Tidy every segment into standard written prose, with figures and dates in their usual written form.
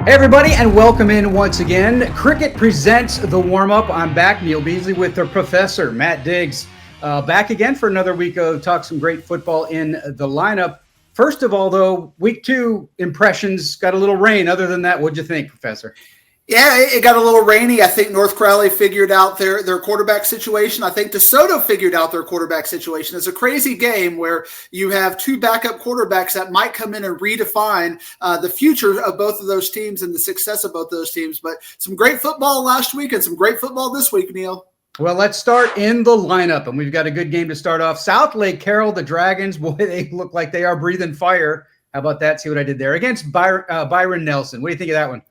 Hey everybody, and welcome in once again. Cricket presents the warm-up. I'm back, Neil Beasley, with the professor, Matt Diggs. Back again for another week of talk some great football in the lineup. First of all, though, week 2 impressions, got a little rain. Other than that, what'd you think, Professor? Yeah, it got a little rainy. I think North Crowley figured out their quarterback situation. I think DeSoto figured out their quarterback situation. It's a crazy game where you have two backup quarterbacks that might come in and redefine the future of both of those teams and the success of both those teams. But some great football last week and some great football this week, Neil. Well, let's start in the lineup, and we've got a good game to start off. Southlake, Carroll, the Dragons, boy, they look like they are breathing fire. How about that? See what I did there? Against Byron Nelson. What do you think of that one?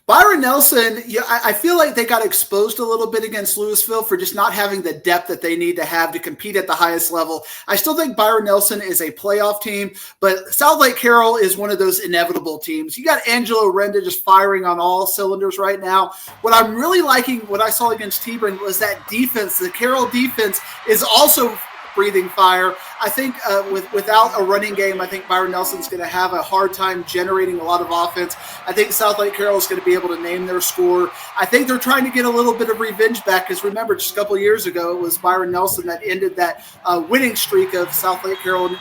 Byron Nelson, yeah, I feel like they got exposed a little bit against Lewisville for just not having the depth that they need to have to compete at the highest level. I still think Byron Nelson is a playoff team, but Southlake Carroll is one of those inevitable teams. You got Angelo Renda just firing on all cylinders right now. What I'm really liking, what I saw against T-Burn, was that defense. The Carroll defense is also breathing fire. I think without a running game, I think Byron Nelson's going to have a hard time generating a lot of offense. I think Southlake Carroll is going to be able to name their score. I think they're trying to get a little bit of revenge back because remember, just a couple of years ago, it was Byron Nelson that ended that winning streak of Southlake Carroll,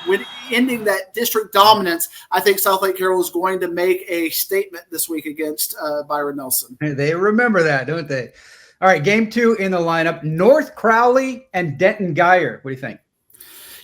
ending that district dominance. I think Southlake Carroll is going to make a statement this week against Byron Nelson. They remember that, don't they? All right, game 2 in the lineup, North Crowley and Denton Geyer. What do you think?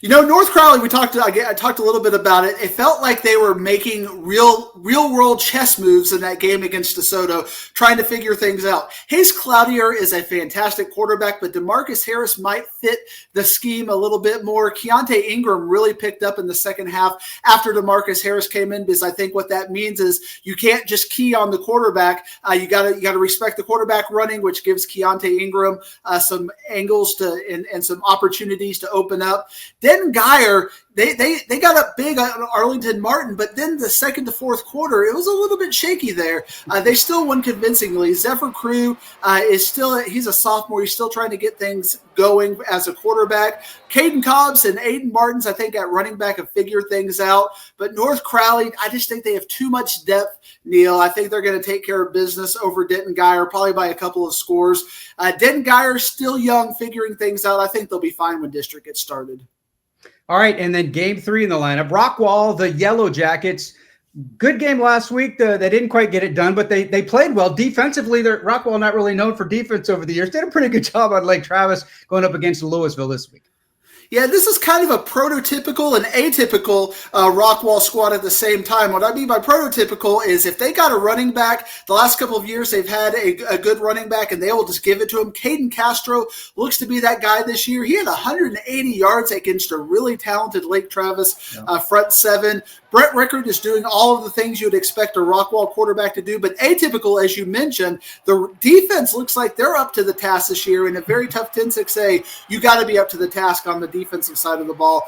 You know, North Crowley, I talked a little bit about it. It felt like they were making real world chess moves in that game against DeSoto, trying to figure things out. Hayes Cloutier is a fantastic quarterback, but DeMarcus Harris might fit the scheme a little bit more. Keontae Ingram really picked up in the second half after DeMarcus Harris came in, because I think what that means is you can't just key on the quarterback. You gotta respect the quarterback running, which gives Keontae Ingram some angles and some opportunities to open up. Denton Geyer, they got up big on Arlington Martin, but then the second to fourth quarter, it was a little bit shaky there. They still won convincingly. Zephyr Crew he's a sophomore. He's still trying to get things going as a quarterback. Caden Cobbs and Aiden Martins, I think, at running back have figured things out. But North Crowley, I just think they have too much depth, Neil. I think they're going to take care of business over Denton Geyer, probably by a couple of scores. Denton Geyer still young, figuring things out. I think they'll be fine when district gets started. All right, and then game 3 in the lineup, Rockwall, the Yellow Jackets. Good game last week. They didn't quite get it done, but they played well. Defensively, Rockwall not really known for defense over the years. Did a pretty good job on Lake Travis going up against Lewisville this week. Yeah, this is kind of a prototypical and atypical Rockwall squad at the same time. What I mean by prototypical is if they got a running back, the last couple of years they've had a good running back and they will just give it to him. Caden Castro looks to be that guy this year. He had 180 yards against a really talented Lake Travis front seven. Brett Rickard is doing all of the things you would expect a Rockwall quarterback to do, but atypical, as you mentioned, the defense looks like they're up to the task this year. In a very tough 10-6A, you got to be up to the task on the defensive side of the ball.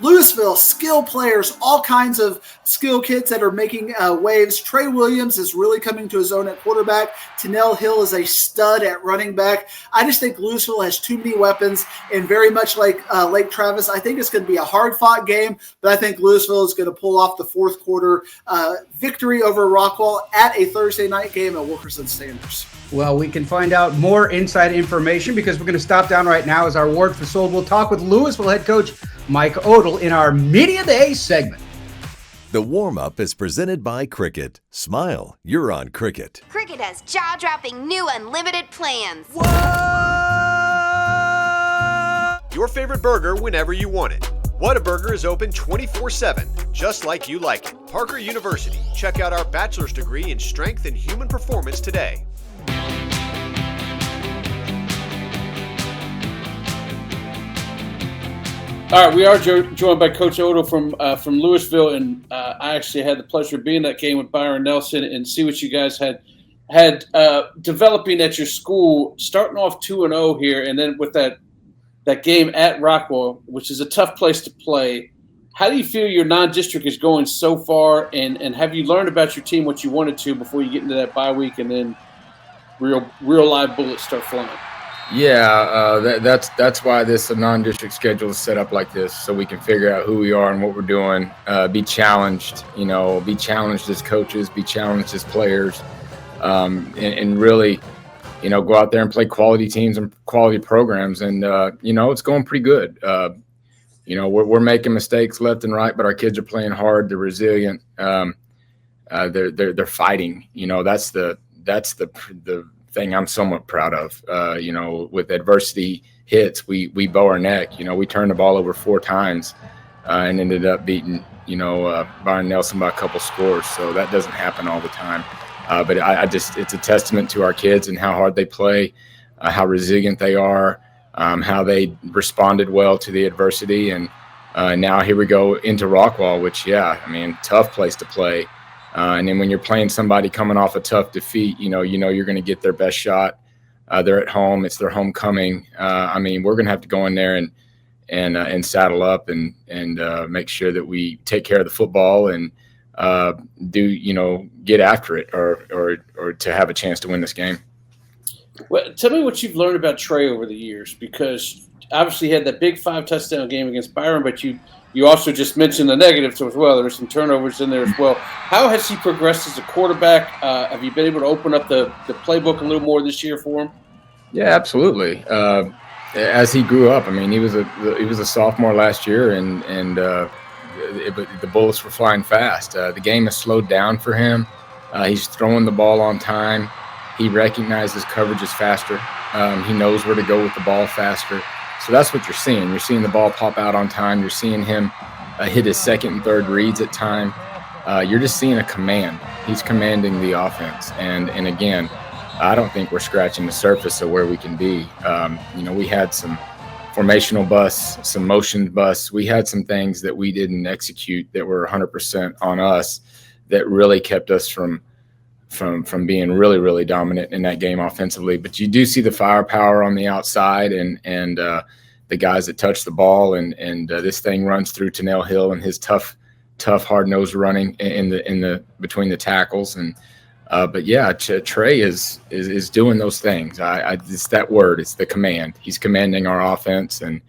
Lewisville, skill players, all kinds of skill kids that are making waves. Trey Williams is really coming to his own at quarterback. Tennell Hill is a stud at running back. I just think Lewisville has too many weapons, and very much like Lake Travis, I think it's going to be a hard-fought game, but I think Lewisville is going to pull off the fourth quarter victory over Rockwall at a Thursday night game at Wilkerson Sanders. Well, we can find out more inside information because we're going to stop down right now as our Ward for Sold. We'll talk with Lewisville head coach Mike Odle in our Media Day segment. The warm-up is presented by Cricket. Smile, you're on Cricket. Cricket has jaw-dropping new unlimited plans. Whoa! Your favorite burger whenever you want it. Whataburger is open 24/7, just like you like it. Parker University. Check out our bachelor's degree in strength and human performance today. All right, we are joined by Coach Odle from Lewisville, and I actually had the pleasure of being in that game with Byron Nelson and see what you guys had developing at your school, starting off 2-0 here, and then with that game at Rockwall, which is a tough place to play. How do you feel your non-district is going so far, and have you learned about your team what you wanted to before you get into that bye week and then real live bullets start flying? Yeah, that's why this non-district schedule is set up like this, so we can figure out who we are and what we're doing. Be challenged, be challenged as coaches, be challenged as players, and really, go out there and play quality teams and quality programs. And it's going pretty good. We're making mistakes left and right, but our kids are playing hard. They're resilient. They're fighting. That's the thing I'm somewhat proud of. With adversity hits, we bow our neck. We turned the ball over 4 times and ended up beating, Byron Nelson by a couple scores. So that doesn't happen all the time. But it's a testament to our kids and how hard they play, how resilient they are, how they responded well to the adversity. And now here we go into Rockwall, which, tough place to play. And then when you're playing somebody coming off a tough defeat, you're going to get their best shot. They're at home. It's their homecoming. We're going to have to go in there and saddle up and make sure that we take care of the football and get after it or to have a chance to win this game. Well, tell me what you've learned about Trey over the years, because obviously you had that big 5-touchdown game against Byron, but you also just mentioned the negatives as well. There were some turnovers in there as well. How has he progressed as a quarterback? Have you been able to open up the playbook a little more this year for him? Yeah, absolutely. As he grew up, he was a sophomore last year, and the bullets were flying fast. The game has slowed down for him. He's throwing the ball on time. He recognizes coverages faster. He knows where to go with the ball faster. So that's what you're seeing. You're seeing the ball pop out on time. You're seeing him hit his second and third reads at time. You're just seeing a command. He's commanding the offense. And again, I don't think we're scratching the surface of where we can be. We had some formational busts, some motion busts. We had some things that we didn't execute that were 100% on us that really kept us from being really, really dominant in that game offensively. But you do see the firepower on the outside and the guys that touch the ball, and this thing runs through Tennell Hill and his tough, hard-nosed running in the between the tackles. And but yeah, Trey is doing those things. It's that word. It's the command. He's commanding our offense, and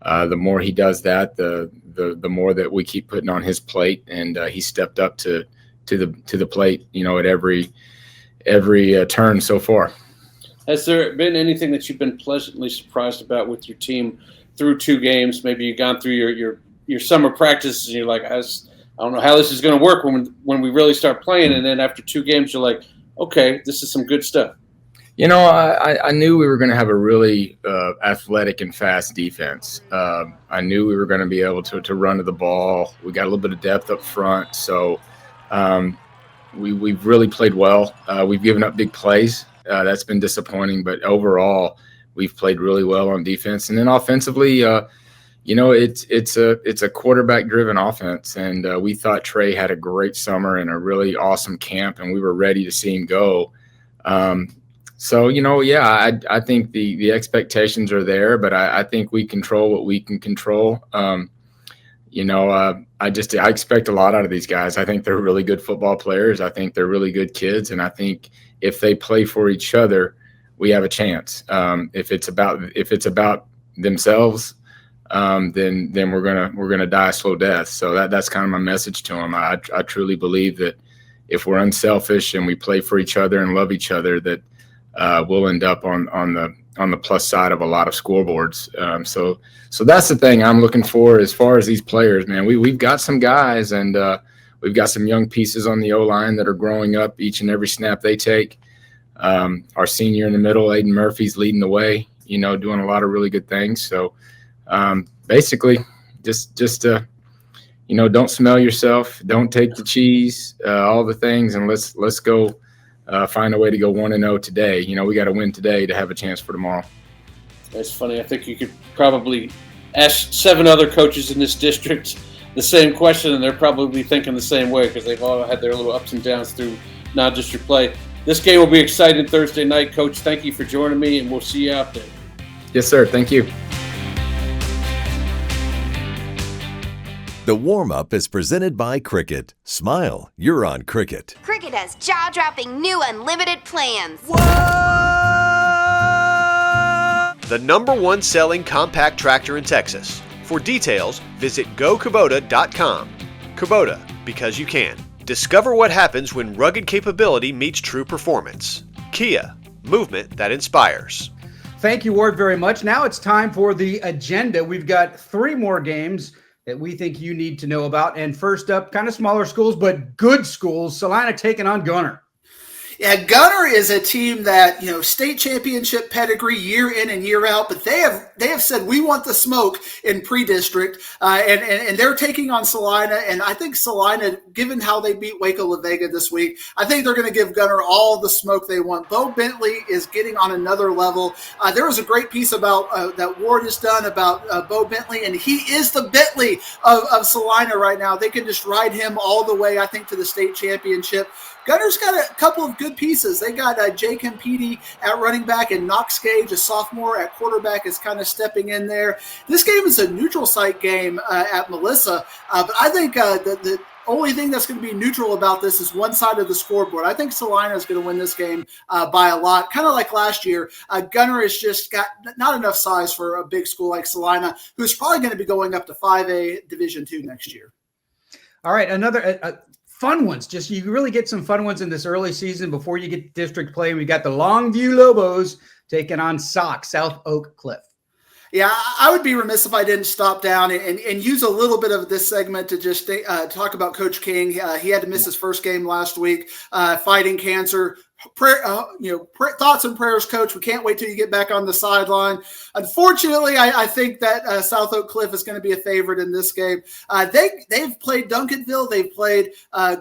the more he does that, the more that we keep putting on his plate. And he stepped up to the plate, at every turn so far. Has there been anything that you've been pleasantly surprised about with your team through 2 games? Maybe you've gone through your summer practices and you're like, I don't know how this is going to work when we really start playing. And then after 2 games, you're like, okay, this is some good stuff. I knew we were going to have a really athletic and fast defense. I knew we were going to be able to run to the ball. We got a little bit of depth up front. So we've really played well. We've given up big plays. That's been disappointing, but overall we've played really well on defense. And then offensively, it's a quarterback driven offense. And we thought Trey had a great summer and a really awesome camp, and we were ready to see him go. I think the expectations are there, but I think we control what we can control. I expect a lot out of these guys. I think they're really good football players. I think they're really good kids. And I think if they play for each other, we have a chance. If it's about themselves, then we're gonna die a slow death. So that's kind of my message to them. I truly believe that if we're unselfish and we play for each other and love each other, that we'll end up on the plus side of a lot of scoreboards. So that's the thing I'm looking for as far as these players, man. We've got some guys, and we've got some young pieces on the O-line that are growing up each and every snap they take. Our senior in the middle, Aiden Murphy's leading the way, doing a lot of really good things. So basically just don't smell yourself, don't take the cheese, all the things, and let's go find a way to go 1-0 today. We got to win today to have a chance for tomorrow. That's funny. I think you could probably ask 7 other coaches in this district the same question, and they're probably thinking the same way because they've all had their little ups and downs through non-district play. This game will be exciting Thursday night. Coach, thank you for joining me, and we'll see you out there. Yes, sir. Thank you. The warm-up is presented by Cricket. Smile, you're on Cricket. Cricket has jaw-dropping new unlimited plans. Whoa! the #1 selling compact tractor in Texas. For details, visit gokubota.com. Kubota, because you can. Discover what happens when rugged capability meets true performance. Kia, movement that inspires. Thank you, Ward, very much. Now it's time for the agenda. We've got 3 more games that we think you need to know about. And first up, kind of smaller schools, but good schools. Salina taking on Gunner. Yeah, Gunner is a team that, state championship pedigree year in and year out, but they have said we want the smoke in pre-district, and they're taking on Salina, and I think Salina, given how they beat Waco La Vega this week, I think they're going to give Gunner all the smoke they want. Bo Bentley is getting on another level. There was a great piece about that Ward has done about Bo Bentley, and he is the Bentley of Salina right now. They can just ride him all the way, I think, to the state championship. Gunner's got a couple of good pieces. They got Jake Campidi at running back, and Knox Gage, a sophomore at quarterback, is kind of stepping in there. This game is a neutral site game at Melissa, but I think the only thing that's going to be neutral about this is one side of the scoreboard. I think Salina is going to win this game by a lot, kind of like last year. Gunner has just got not enough size for a big school like Salina, who's probably going to be going up to 5A Division II next year. All right, another fun ones. Just you really get some fun ones in this early season before you get district play. We got the Longview Lobos taking on South Oak Cliff. Yeah, I would be remiss if I didn't stop down and use a little bit of this segment to just talk about Coach King. He had to miss his first game last week, fighting cancer. Thoughts and prayers, Coach. We can't wait till you get back on the sideline. Unfortunately, I think that South Oak Cliff is going to be a favorite in this game. They've played Duncanville. They've played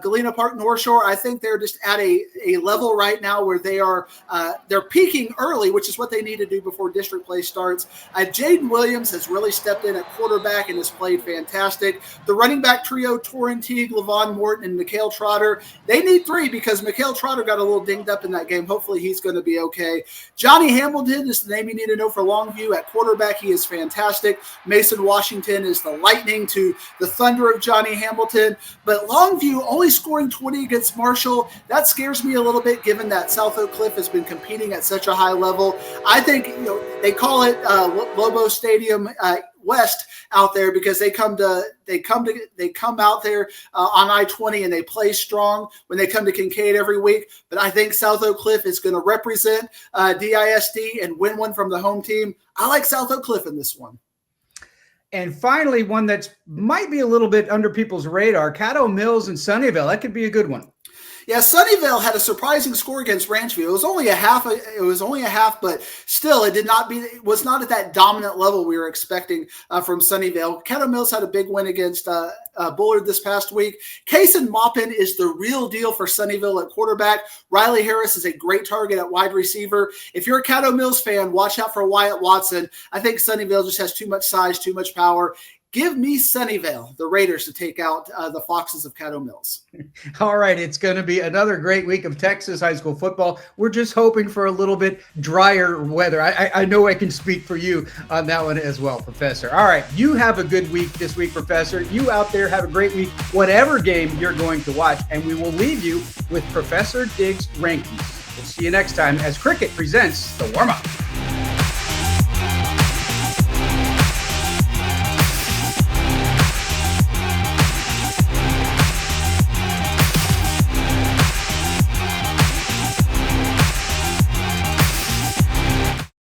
Galena Park North Shore. I think they're just at a level right now where they're peaking early, which is what they need to do before district play starts. Jaden Williams has really stepped in at quarterback and has played fantastic. The running back trio, Torin Teague, Levon Morton, and Mikhail Trotter, they need 3 because Mikhail Trotter got a little dinged up in that game. Hopefully he's going to be okay. Johnny Hamilton is the name you need to know for Longview at quarterback. He is fantastic. Mason Washington is the lightning to the thunder of Johnny Hamilton. But Longview only scoring 20 against Marshall, that scares me a little bit given that South Oak Cliff has been competing at such a high level. I think they call it Lobo Stadium West out there because they come out there on I-20 and they play strong when they come to Kincaid every week. But I think South Oak Cliff is going to represent DISD and win one from the home team. I like South Oak Cliff in this one. And finally, one that might be a little bit under people's radar, Caddo Mills and Sunnyvale. That could be a good one. Yeah, Sunnyvale had a surprising score against Ranchview. It was only a half, but still, it was not at that dominant level we were expecting from Sunnyvale. Caddo Mills had a big win against Bullard this past week. Kaysen Maupin is the real deal for Sunnyvale at quarterback. Riley Harris is a great target at wide receiver. If you're a Caddo Mills fan, watch out for Wyatt Watson. I think Sunnyvale just has too much size, too much power. Give me Sunnyvale, the Raiders, to take out the Foxes of Caddo Mills. All right, it's going to be another great week of Texas high school football. We're just hoping for a little bit drier weather. I know I can speak for you on that one as well, Professor. All right, you have a good week this week, Professor. You out there have a great week, whatever game you're going to watch, and we will leave you with Professor Diggs' rankings. We'll see you next time as Cricket presents the Warmup.